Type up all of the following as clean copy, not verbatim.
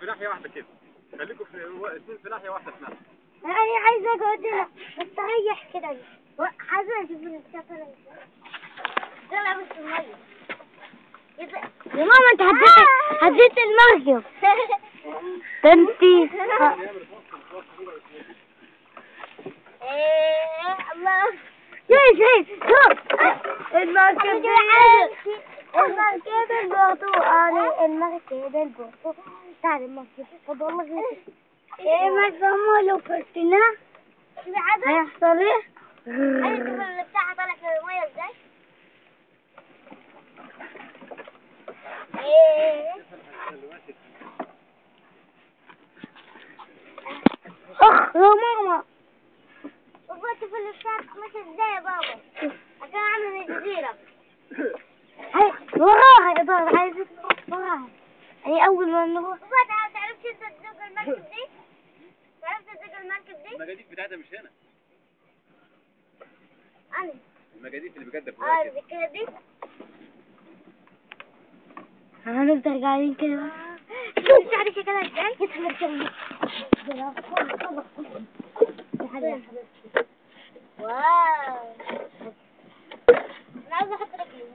في ناحيه واحده كده، خليكم في اثنين في ناحيه واحده في ناحيه. انا عايزه اقعد هنا بس اريح كده. حاسه اشوف السفر طلع بس الميه. يا ماما انت هديت المركب. انتي الله شوف المركب البرتقالي المركب البرتقالي تعال المركب طب والله ايه ما فهموا لو فتنا هيحصل ايه؟ عرفت اللي بتاعها طلع في المية ازاي؟ اخ يا ماما بابا شوف اللي بتاعك ماشي ازاي يا بابا عشان اعمل الجزيرة. هي وراها يا بابا عايز وراها. هي اول ما نروح بابا تعرفش انت تزق المركب دي؟ تعرف تزق المركب دي؟ المجاديف بتاعتها مش هنا. أنا المجاديف اللي بجد فوق كده. كده دي هنفضل قاعدين كده. شوف تعرف شكلها ازاي؟ يدخل الجنة. واو انا عايز احط رجلي.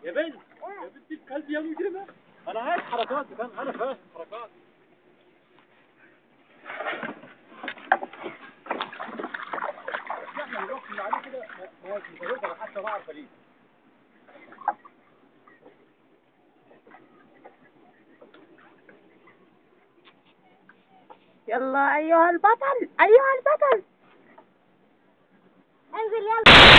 يا بنت يا بنتي الكلب يا مجرمه. انا عارف حركاتك، انا فاهم حركاتك. احنا نروح عليه كده ماشي حتى بعرف ليه. يلا أيها البطل أيها البطل انزل يلا.